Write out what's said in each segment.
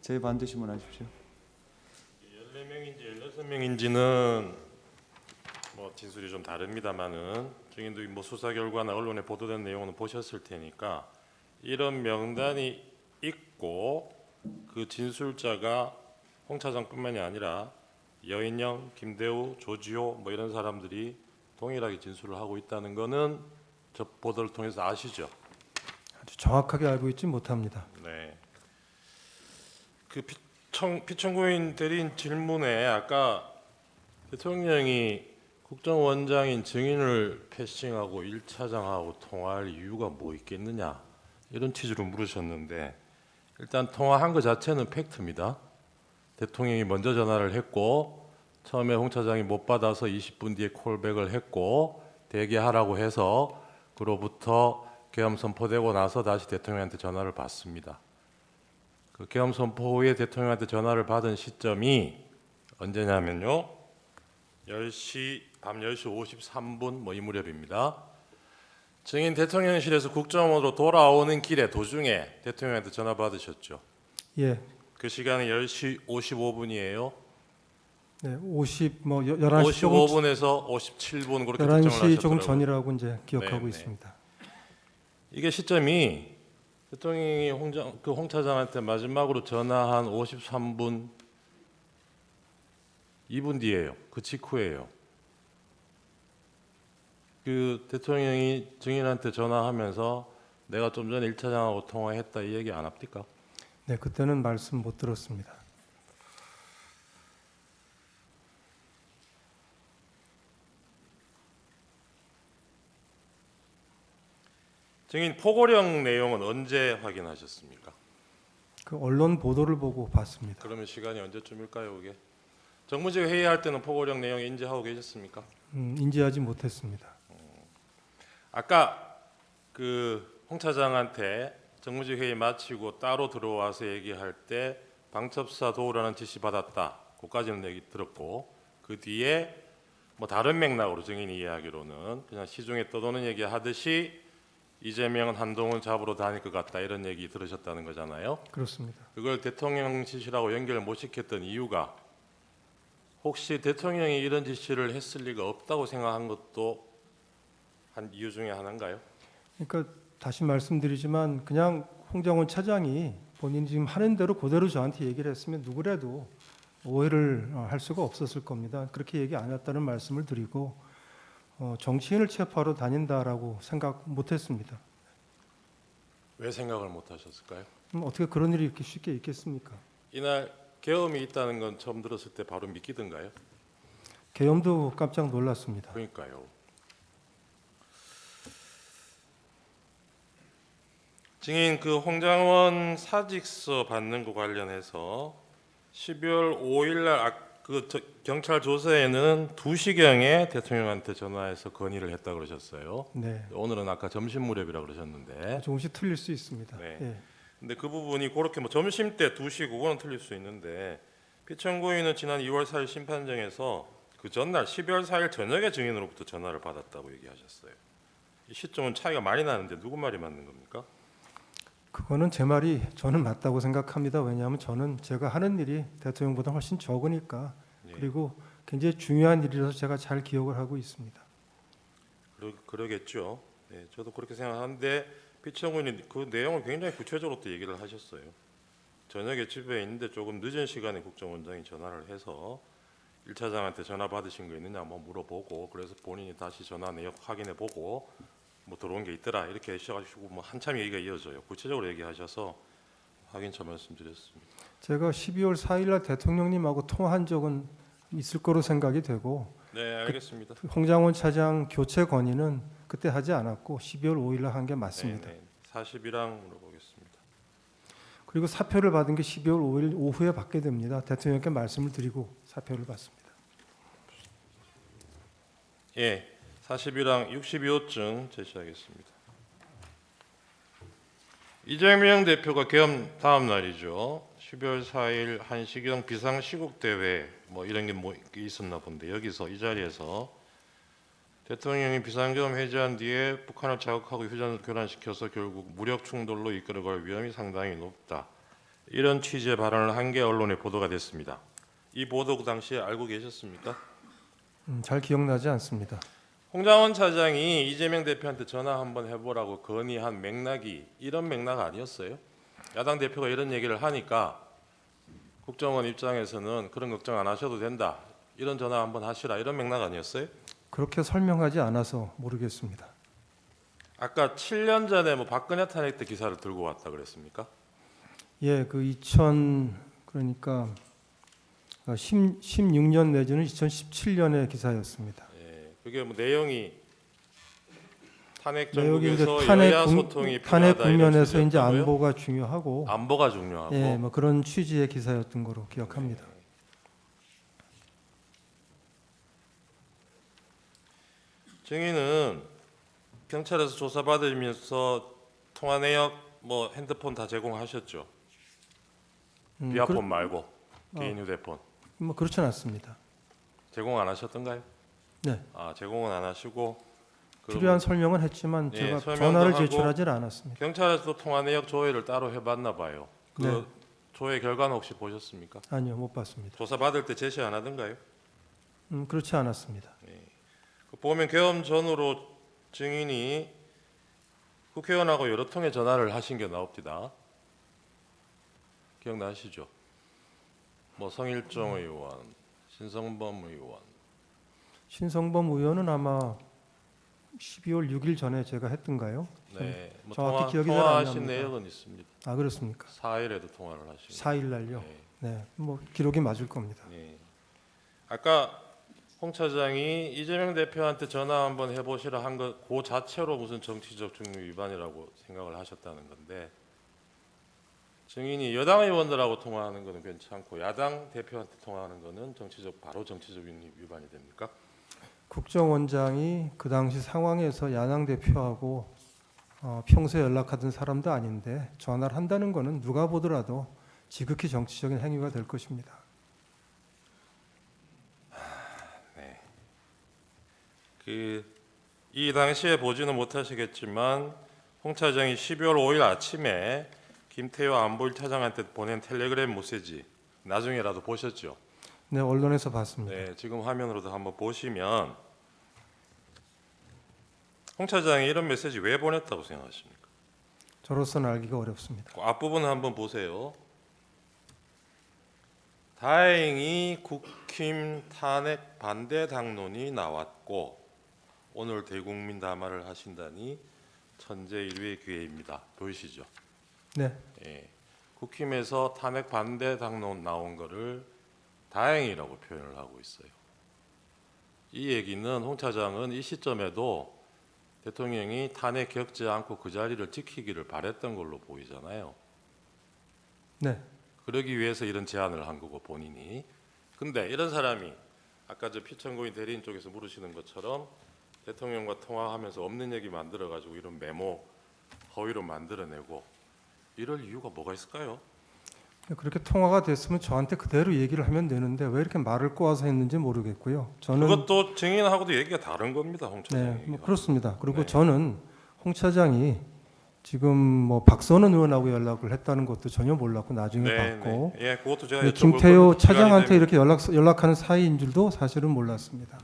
재반대 신문하십시오. 14명인지 16명인지는 뭐 진술이 좀 다릅니다만은 증인도 뭐 수사 결과나 언론에 보도된 내용은 보셨을 테니까 이런 명단이 있고 그 진술자가 홍 차장뿐만이 아니라 여인영, 김대우, 조지호 뭐 이런 사람들이 동일하게 진술을 하고 있다는 거는 저 보도를 통해서 아시죠? 아주 정확하게 알고 있지 못합니다. 네. 그 피청구인 대리인 질문에 아까 대통령이 국정원장인 증인을 패싱하고 1차장하고 통화할 이유가 뭐 있겠느냐 이런 취지로 물으셨는데 일단 통화한 것 자체는 팩트입니다. 대통령이 먼저 전화를 했고 처음에 홍 차장이 못 받아서 20분 뒤에 콜백을 했고 대기하라고 해서 그로부터 계엄 선포되고 나서 다시 대통령한테 전화를 받습니다. 그 계엄 선포 후에 대통령한테 전화를 받은 시점이 언제냐면요. 밤 10시 53분 뭐 이 무렵입니다. 증인 대통령실에서 국정원으로 돌아오는 길에 도중에 대통령한테 전화 받으셨죠. 예, 그 시간이 10시 55분이에요. 네, 11시 조금 55분에서 57분 그렇게 특정을 11시 하셨더라고요. 조금 전이라고 이제 기억하고 네, 네. 있습니다. 이게 시점이 대통령이 홍 차장한테 마지막으로 전화한 53분 2분 뒤에요. 그 직후예요. 그 대통령이 증인한테 전화하면서 내가 좀 전에 1차장하고 통화했다 이 얘기 안 합니까? 네, 그때는 말씀 못 들었습니다. 증인 포고령 내용은 언제 확인하셨습니까? 그 언론 보도를 보고 봤습니다. 그러면 시간이 언제쯤일까요, 이게? 정무직 회의할 때는 포고령 내용 인지하고 계셨습니까? 인지하지 못했습니다. 아까 그 홍 차장한테 정무직 회의 마치고 따로 들어와서 얘기할 때 방첩사 도우라는 지시 받았다. 그까지는 얘기 들었고 그 뒤에 뭐 다른 맥락으로 증인이 이야기로는 그냥 시중에 떠도는 얘기 하듯이 이재명은 한동훈 잡으러 다닐 것 같다 이런 얘기 들으셨다는 거잖아요. 그렇습니다. 그걸 대통령 지시라고 연결 못 시켰던 이유가 혹시 대통령이 이런 지시를 했을 리가 없다고 생각한 것도 한 이유 중에 하나인가요? 그러니까 다시 말씀드리지만 그냥 홍장원 차장이 본인이 지금 하는 대로 그대로 저한테 얘기를 했으면 누구라도 오해를 할 수가 없었을 겁니다. 그렇게 얘기 안 했다는 말씀을 드리고 정치인을 체포하러 다닌다라고 생각 못했습니다. 왜 생각을 못 하셨을까요? 어떻게 그런 일이 이렇게 쉽게 있겠습니까? 이날 계엄이 있다는 건 처음 들었을 때 바로 믿기던가요? 계엄도 깜짝 놀랐습니다. 그러니까요. 증인 그 홍장원 사직서 받는 거 관련해서 12월 5일 날 경찰 조사에는 2시경에 대통령한테 전화해서 건의를 했다 그러셨어요. 네, 오늘은 아까 점심 무렵이라 그러셨는데. 조금씩 틀릴 수 있습니다. 네. 예. 근데 그 부분이 그렇게 뭐 점심 때 2시 그거는 틀릴 수 있는데 피청구인은 지난 2월 4일 심판정에서 그 전날 12월 4일 저녁에 증인으로부터 전화를 받았다고 얘기하셨어요. 이 시점은 차이가 많이 나는데 누구 말이 맞는 겁니까? 그거는 제 말이 저는 맞다고 생각합니다. 왜냐하면 저는 제가 하는 일이 대통령보다 훨씬 적으니까 예. 그리고 굉장히 중요한 일이라서 제가 잘 기억을 하고 있습니다. 그러겠죠. 네, 저도 그렇게 생각하는데 피청구인이 그 내용을 굉장히 구체적으로 또 얘기를 하셨어요. 저녁에 집에 있는데 조금 늦은 시간에 국정원장이 전화를 해서 1차장한테 전화 받으신 거 있느냐 뭐 물어보고 그래서 본인이 다시 전화 내역 확인해 보고 뭐 들어온 게 있더라 이렇게 시작하시고 뭐 한참 얘기가 이어져요. 구체적으로 얘기하셔서 확인차 말씀드렸습니다. 제가 12월 4일 날 대통령님하고 통화한 적은 있을 거로 생각이 되고 네, 알겠습니다. 홍장원 차장 교체 건의는 그때 하지 않았고 12월 5일 날 한 게 맞습니다. 네, 40이랑 물어보겠습니다. 그리고 사표를 받은 게 12월 5일 오후에 받게 됩니다. 대통령께 말씀을 드리고 사표를 받습니다. 예, 40이랑 62호증 제시하겠습니다. 이재명 대표가 계엄 다음 날이죠. 12월 4일 한시경 비상시국 대회 뭐 이런 게 뭐 있었나 본데 여기서 이 자리에서 대통령이 비상계엄 해제한 뒤에 북한을 자극하고 휴전을 교란시켜서 결국 무력 충돌로 이끌어갈 위험이 상당히 높다. 이런 취지의 발언을 한 게 언론에 보도가 됐습니다. 이 보도 그 당시에 알고 계셨습니까? 잘 기억나지 않습니다. 홍장원 차장이 이재명 대표한테 전화 한번 해보라고 건의한 맥락이 이런 맥락 아니었어요? 야당 대표가 이런 얘기를 하니까 국정원 입장에서는 그런 걱정 안 하셔도 된다. 이런 전화 한번 하시라. 이런 맥락 아니었어요? 그렇게 설명하지 않아서 모르겠습니다. 아까 7년 전에 뭐 박근혜 탄핵 때 기사를 들고 왔다 그랬습니까? 예, 그 16년 내지는 2017년의 기사였습니다. 예, 그게 뭐 내용이 탄핵 내용이 이제 정국에서 여야 소통이 탄핵 필요하다 이런 국면에서 이제 취지였다고요? 안보가 중요하고, 안보가 중요하고 예, 뭐 그런 취지의 기사였던 거로 기억합니다. 증인은 경찰에서 조사받으면서 통화 내역, 뭐 핸드폰 다 제공하셨죠? 비아폰 말고 개인 휴대폰 뭐 그렇진 않습니다. 제공 안 하셨던가요? 네, 아 제공은 안 하시고 필요한 설명은 했지만 예, 제가 설명도 전화를 하고 제출하지 않았습니다. 경찰에서 통화 내역 조회를 따로 해봤나 봐요. 그 네. 조회 결과는 혹시 보셨습니까? 아니요, 못 봤습니다. 조사 받을 때 제시 안 하던가요? 그렇지 않았습니다. 그 보면 계엄 전후로 증인이 국회의원하고 여러 통의 전화를 하신 게 나옵니다. 기억나시죠? 뭐 성일종 의원, 신성범 의원. 신성범 의원은 아마 12월 6일 전에 제가 했던가요? 네, 뭐 정확히 기억이 잘 안 통화하신 납니다. 내역은 있습니다. 아, 그렇습니까? 4일에도 통화를 하시고. 4일 날요. 네. 네, 뭐 기록이 맞을 겁니다. 네. 아까 홍 차장이 이재명 대표한테 전화 한번 해보시라 한 것 그 자체로 무슨 정치적 중립 위반이라고 생각을 하셨다는 건데 증인이 여당 의원들하고 통화하는 거는 괜찮고 야당 대표한테 통화하는 거는 바로 정치적 위반이 됩니까? 국정원장이 그 당시 상황에서 야당 대표하고 평소에 연락하던 사람도 아닌데 전화를 한다는 거는 누가 보더라도 지극히 정치적인 행위가 될 것입니다. 이 당시에 보지는 못하시겠지만 홍 차장이 12월 5일 아침에 김태효 안보일 차장한테 보낸 텔레그램 메시지 나중에라도 보셨죠? 네, 언론에서 봤습니다. 네, 지금 화면으로도 한번 보시면 홍 차장이 이런 메시지 왜 보냈다고 생각하십니까? 저로서는 알기가 어렵습니다. 그 앞부분 한번 보세요. 다행히 국힘 탄핵 반대 당론이 나왔고 오늘 대국민 담화를 하신다니 천재일우의 기회입니다. 보이시죠? 네, 예. 국힘에서 탄핵 반대 당론 나온 거를 다행이라고 표현을 하고 있어요. 이 얘기는 홍 차장은 이 시점에도 대통령이 탄핵 겪지 않고 그 자리를 지키기를 바랬던 걸로 보이잖아요. 네, 그러기 위해서 이런 제안을 한 거고 본인이. 근데 이런 사람이 아까 저 피천고인 대리인 쪽에서 물으시는 것처럼 대통령과 통화하면서 없는 얘기 만들어 가지고 이런 메모 허위로 만들어내고 이럴 이유가 뭐가 있을까요? 그렇게 통화가 됐으면 저한테 그대로 얘기를 하면 되는데 왜 이렇게 말을 꼬아서 했는지 모르겠고요. 저는 그것도 증인하고도 얘기가 다른 겁니다, 홍 차장이. 네, 뭐 그렇습니다. 그리고 네. 저는 홍 차장이 지금 뭐 박선원 의원하고 연락을 했다는 것도 전혀 몰랐고 나중에 봤고 예, 그것도 제가 네, 여쭤볼 김태효 거는 시간이 차장한테 되면- 이렇게 연락하는 사이인 줄도 사실은 몰랐습니다.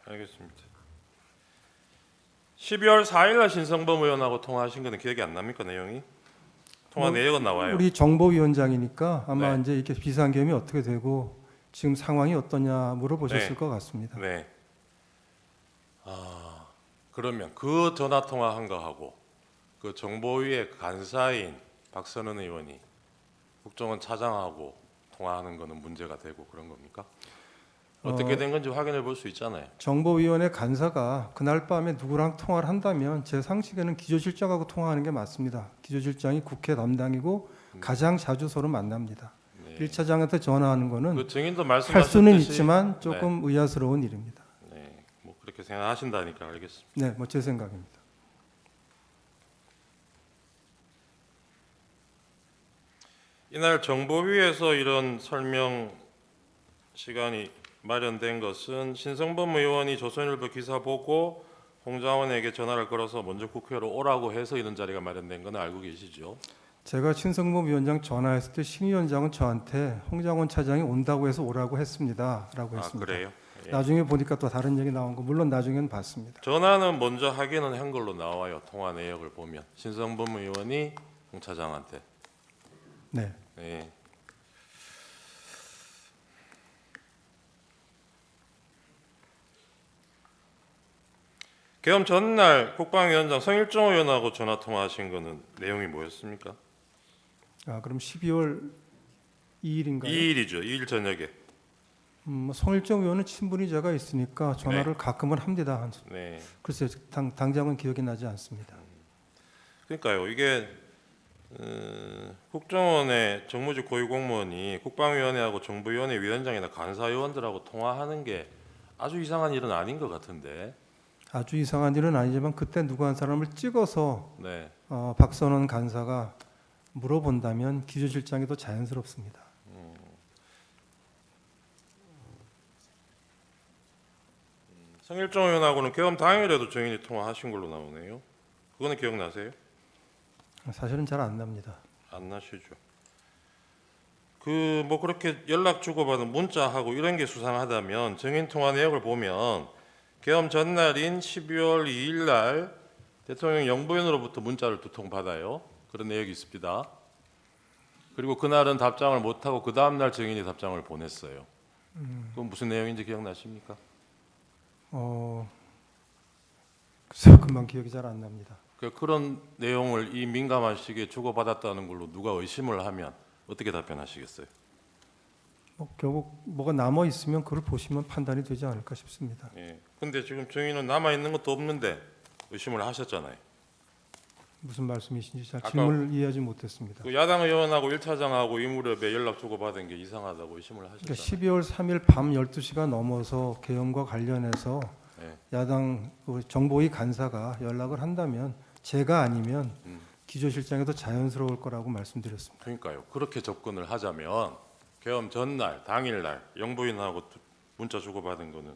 알겠습니다. 12월 4일 날 신성범 의원하고 통화하신 거는 기억이 안 납니까, 내용이? 통화 뭐, 내역은 나와요. 우리 정보위원장이니까 아마 네. 이제 이렇게 비상계엄이 어떻게 되고 지금 상황이 어떠냐 물어보셨을 네. 것 같습니다. 네. 그러면 그 전화 통화한 거하고 그 정보위의 간사인 박선원 의원이 국정원 차장하고 통화하는 거는 문제가 되고 그런 겁니까? 어떻게 된 건지 확인해 볼 수 있잖아요. 정보위원회 간사가 그날 밤에 누구랑 통화를 한다면 제 상식에는 기조실장하고 통화하는 게 맞습니다. 기조실장이 국회 담당이고 가장 자주 서로 만납니다. 네. 1차장한테 전화하는 거는 그 증인도 할 말씀하셨듯이 수는 있지만 조금 의아스러운 일입니다. 네, 뭐 그렇게 생각하신다니까 알겠습니다. 네, 뭐 제 생각입니다. 이날 정보위에서 이런 설명 시간이 마련된 것은 신성범 의원이 조선일보 기사 보고 홍장원에게 전화를 걸어서 먼저 국회로 오라고 해서 이런 자리가 마련된 건 알고 계시죠? 제가 신성범 위원장 전화했을 때 신 위원장은 저한테 홍장원 차장이 온다고 해서 오라고 했습니다라고 아 했습니다. 그래요? 예. 나중에 보니까 또 다른 얘기 나온 거 물론 나중에는 봤습니다. 전화는 먼저 하기는 한 걸로 나와요. 통화 내역을 보면 신성범 의원이 홍 차장한테. 네. 예. 계엄 전날 국방위원장 성일종 의원하고 전화 통화하신 거는 내용이 뭐였습니까? 아 그럼 12월 2일인가요? 2일이죠. 2일 저녁에. 송일정 의원은 친분이 제가 있으니까 전화를 가끔은 합니다. 네. 글쎄요, 당장은 기억이 나지 않습니다. 그러니까요. 이게 국정원의 정무직 고위공무원이 국방위원회하고 정부위원회 위원장이나 간사위원들하고 통화하는 게 아주 이상한 일은 아닌 것 같은데. 아주 이상한 일은 아니지만 그때 누구 한 사람을 찍어서 네. 박선원 간사가 물어본다면 기조실장이 더 자연스럽습니다. 성일종 의원하고는 계엄 당일에도 정인이 통화하신 걸로 나오네요. 그거는 기억나세요? 사실은 잘 안 납니다. 안 나시죠? 그 뭐 그렇게 연락 주고받은 문자하고 이런 게 수상하다면 정인 통화 내역을 보면 계엄 전날인 12월 2일 날 대통령 영부인으로부터 문자를 2통 받아요. 그런 내역이 있습니다. 그리고 그날은 답장을 못하고 그 다음 날 정인이 답장을 보냈어요. 그건 무슨 내용인지 기억나십니까? 글쎄요, 금방 기억이 잘 안 납니다. 그런 내용을 이 민감한 시기에 주고받았다는 걸로 누가 의심을 하면 어떻게 답변하시겠어요? 결국 뭐가 남아 있으면 그걸 보시면 판단이 되지 않을까 싶습니다. 예. 근데 지금 정인은 남아 있는 것도 없는데 의심을 하셨잖아요. 무슨 말씀이신지 잘 아까 질문을 이해하지 못했습니다. 그 야당 의원하고 1차장하고 이 무렵에 연락 주고받은 게 이상하다고 의심을 그러니까 하셨잖아요. 12월 3일 밤 12시가 넘어서 계엄과 관련해서 네. 야당 정보위 간사가 연락을 한다면 제가 아니면 기조실장이 더 자연스러울 거라고 말씀드렸습니다. 그러니까요. 그렇게 접근을 하자면 계엄 전날, 당일날 영부인하고 문자 주고받은 거는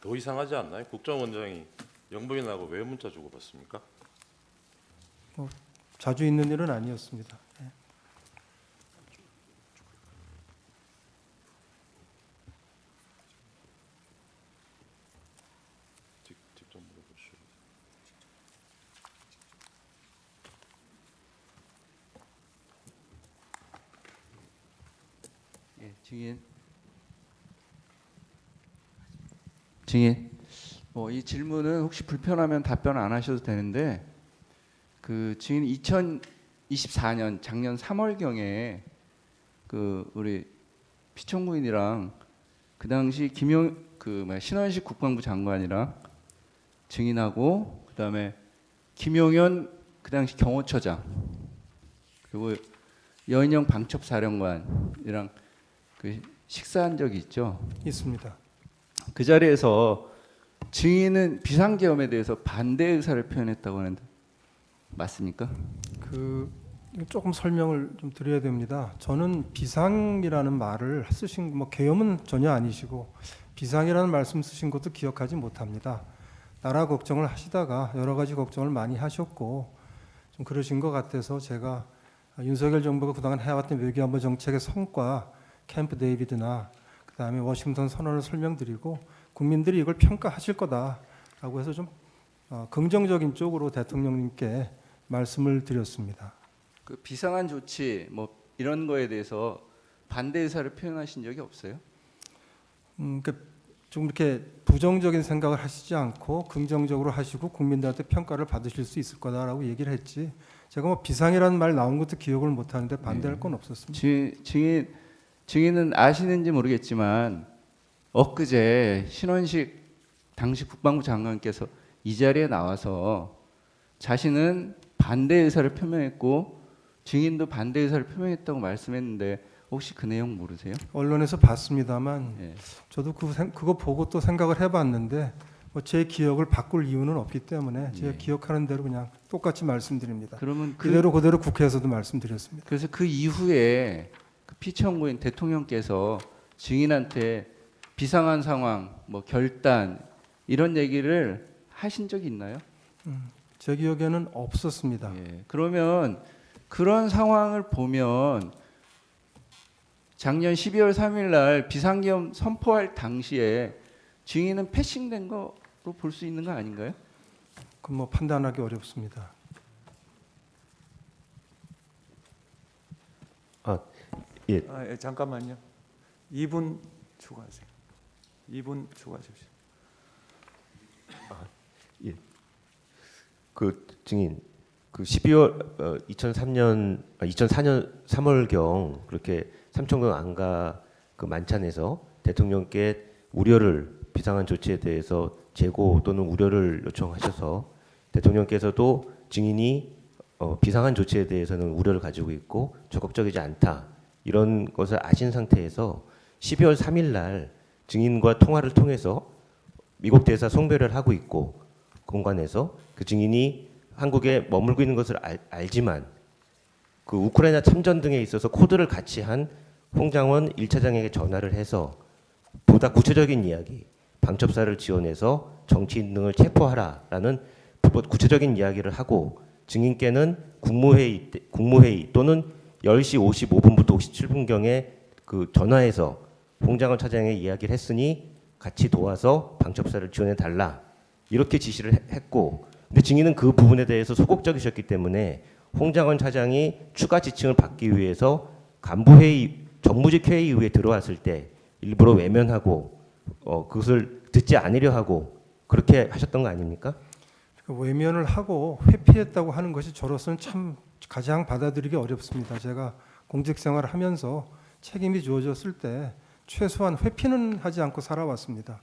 더 이상하지 않나요? 국정원장이 영부인하고 왜 문자 주고받습니까? 자주 있는 일은 아니었습니다. 예. 직접 물어보시죠. 예, 증인. 이 질문은 혹시 불편하면 답변 안 하셔도 되는데 그 증인 2024년 작년 3월경에 그 우리 피청구인이랑 그 당시 신원식 국방부 장관이랑 증인하고 그다음에 김용현 그 당시 경호처장 그리고 여인영 방첩사령관이랑 그 식사한 적이 있죠. 있습니다. 그 자리에서 증인은 비상계엄에 대해서 반대 의사를 표현했다고 하는데 맞습니까? 조금 설명을 좀 드려야 됩니다. 저는 비상이라는 말을 쓰신 계엄은 전혀 아니시고 비상이라는 말씀 쓰신 것도 기억하지 못합니다. 나라 걱정을 하시다가 여러 가지 걱정을 많이 하셨고 좀 그러신 것 같아서 제가 윤석열 정부가 그동안 해왔던 외교안보 정책의 성과 캠프 데이비드나 그다음에 워싱턴 선언을 설명드리고 국민들이 이걸 평가하실 거다라고 해서 좀 긍정적인 쪽으로 대통령님께 말씀을 드렸습니다. 그 비상한 조치 뭐 이런 거에 대해서 반대 의사를 표현하신 적이 없어요? 그러니까 좀 이렇게 부정적인 생각을 하시지 않고 긍정적으로 하시고 국민들한테 평가를 받으실 수 있을 거다라고 얘기를 했지. 제가 비상이라는 말 나온 것도 기억을 못 하는데 반대할 건 없었습니다. 증인은 아시는지 모르겠지만 엊그제 신원식 당시 국방부 장관께서 이 자리에 나와서 자신은 반대 의사를 표명했고 증인도 반대 의사를 표명했다고 말씀했는데 혹시 그 내용 모르세요? 언론에서 봤습니다만 예. 저도 그거 보고 또 생각을 해봤는데 제 기억을 바꿀 이유는 없기 때문에 제가 기억하는 대로 그냥 똑같이 말씀드립니다. 그러면 그대로 국회에서도 말씀드렸습니다. 그래서 그 이후에 그 피청구인 대통령께서 증인한테 비상한 상황, 뭐 결단 이런 얘기를 하신 적이 있나요? 제 기억에는 없었습니다. 예. 그러면 그런 상황을 보면 작년 12월 3일 날 비상계엄 선포할 당시에 증인은 패싱된 거로 볼 수 있는 거 아닌가요? 그건 뭐 판단하기 어렵습니다. 예. 예, 잠깐만요. 2분 추가하세요. 2분 추가하십시오. 그 증인 그 12월 2004년 3월경 그렇게 삼청동 안가 그 만찬에서 대통령께 우려를 비상한 조치에 대해서 재고 또는 우려를 요청하셔서 대통령께서도 증인이 비상한 조치에 대해서는 우려를 가지고 있고 적극적이지 않다 이런 것을 아신 상태에서 12월 3일 날 증인과 통화를 통해서 미국 대사 송별을 하고 있고 공간에서 그 증인이 한국에 머물고 있는 것을 알지만 그 우크라이나 참전 등에 있어서 코드를 같이 한 홍장원 1차장에게 전화를 해서 보다 구체적인 이야기, 방첩사를 지원해서 정치인 등을 체포하라라는 구체적인 이야기를 하고 증인께는 국무회의 또는 10시 55분부터 57분경에 그 전화해서 홍장원 차장에게 이야기를 했으니 같이 도와서 방첩사를 지원해 달라 이렇게 지시를 했고 근데 증인은 그 부분에 대해서 소극적이셨기 때문에 홍장원 차장이 추가 지침을 받기 위해서 간부회의 정무직 회의에 들어왔을 때 일부러 외면하고 그것을 듣지 않으려 하고 그렇게 하셨던 거 아닙니까? 외면을 하고 회피했다고 하는 것이 저로서는 참 가장 받아들이기 어렵습니다. 제가 공직 생활을 하면서 책임이 주어졌을 때 최소한 회피는 하지 않고 살아왔습니다.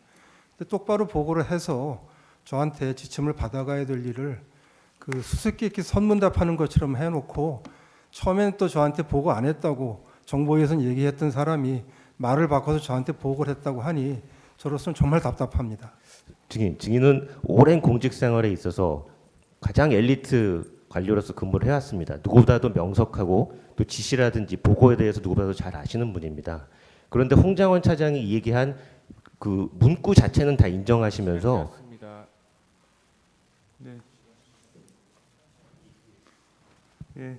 근데 똑바로 보고를 해서 저한테 지침을 받아가야 될 일을 그 수수께끼 선문답하는 것처럼 해놓고 처음에는 또 저한테 보고 안 했다고 정보에서 얘기했던 사람이 말을 바꿔서 저한테 보고를 했다고 하니 저로서는 정말 답답합니다. 증인은 오랜 공직 생활에 있어서 가장 엘리트 관료로서 근무를 해왔습니다. 누구보다도 명석하고 또 지시라든지 보고에 대해서 누구보다도 잘 아시는 분입니다. 그런데 홍장원 차장이 얘기한 그 문구 자체는 다 인정하시면서 네. 예.